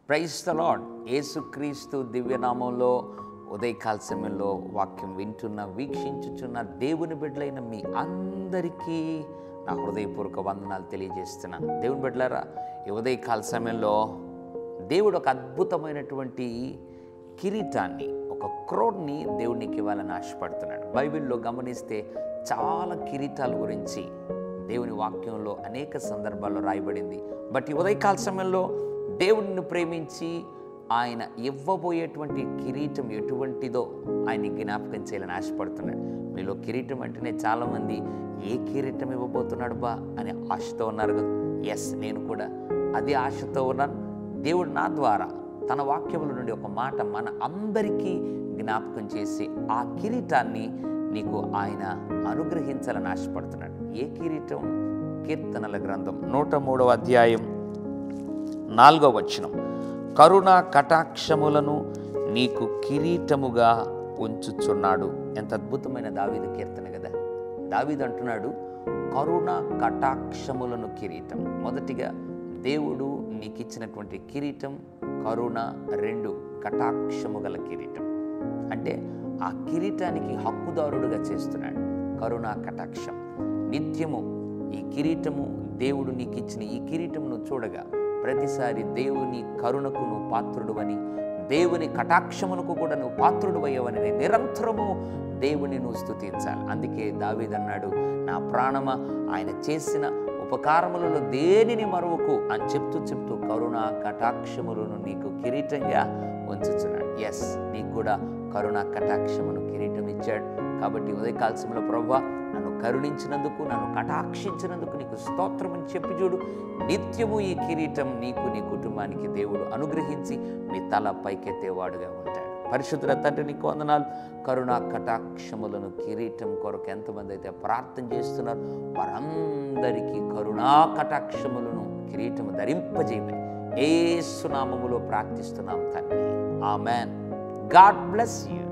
Praise the lord. యేసుక్రీస్తు దివ్యనామంలో ఉదయకాల సమయంలో వాక్యం వింటున్న వీక్షించుచున్న దేవుని బిడ్డలైన మీ అందరికీ నా హృదయపూర్వక వందనాలు తెలియజేస్తున్నాను. దేవుని బిడ్డలారా, ఈ ఉదయకాల సమయంలో దేవుడు ఒక అద్భుతమైనటువంటి కిరీటాన్ని, ఒక క్రోడ్ని దేవునికి ఇవ్వాలని ఆశపడుతున్నాడు. బైబిల్లో గమనిస్తే చాలా కిరీటాల గురించి దేవుని వాక్యంలో అనేక సందర్భాల్లో రాయబడింది. బట్ ఈ ఉదయకాల సమయంలో దేవుడిని ప్రేమించి ఆయన ఇవ్వబోయేటువంటి కిరీటం ఎటువంటిదో ఆయన జ్ఞాపకం చేయాలని ఆశపడుతున్నాడు. మీలో కిరీటం అంటేనే చాలామంది ఏ కిరీటం ఇవ్వబోతున్నాడు బా అని ఆశతో ఉన్నారు కదా. ఎస్, నేను కూడా అదే ఆశతో ఉన్నాను. దేవుడు నా ద్వారా తన వాక్యముల నుండి ఒక మాట మన అందరికీ జ్ఞాపకం చేసి ఆ కిరీటాన్ని నీకు ఆయన అనుగ్రహించాలని ఆశపడుతున్నాడు. ఏ కిరీటం? కీర్తనల గ్రంథం 103వ అధ్యాయం 4వ వచనం, కరుణ కటాక్షములను నీకు కిరీటముగా ఉంచుచున్నాడు. ఎంత అద్భుతమైన దావీదు కీర్తన కదా. దావీదు అంటున్నాడు, కరుణ కటాక్షములను కిరీటం. మొదటిగా దేవుడు నీకు ఇచ్చినటువంటి కిరీటం కరుణ, 2 కటాక్షము గల కిరీటం. అంటే ఆ కిరీటానికి హక్కుదారుడుగా చేస్తున్నాడు. కరుణ కటాక్షం నిత్యము ఈ కిరీటము, దేవుడు నీకు ఇచ్చిన ఈ కిరీటమును చూడగా ప్రతిసారి దేవుని కరుణకు నువ్వు పాత్రుడువని, దేవుని కటాక్షమునకు కూడా నువ్వు పాత్రుడు అయ్యవని నిరంతరము దేవుని నువ్వు స్తుతించాలి. అందుకే దావీదు అన్నాడు, నా ప్రాణమా ఆయన చేసిన ఉపకారములలో దేనిని మరువకు అని చెప్తూ కరుణ కటాక్షములను నీకు కిరీటంగా ఉంచుచున్నాడు. ఎస్, నీకు కూడా కరుణ కటాక్షమును కిరీటం ఇచ్చాడు. కాబట్టి ఉదయకాల సమయంలో ప్రభువా, నన్ను కరుణించినందుకు, నన్ను కటాక్షించినందుకు నీకు స్తోత్రం అని చెప్పి చూడు. నిత్యము ఈ కిరీటం నీకు, నీ కుటుంబానికి దేవుడు అనుగ్రహించి మీ తల పైకెత్తేవాడుగా ఉంటాడు. పరిశుద్ధుల తండ్రి, నీకు వందనాలు. కరుణా కటాక్షములను కిరీటం కొరకు ఎంతమంది అయితే ప్రార్థన చేస్తున్నారు వారందరికీ కరుణా కటాక్షములను కిరీటము ధరింపజేయమని యేసు నామములో ప్రార్థిస్తున్నాం తండ్రి. ఆమెన్. God bless you.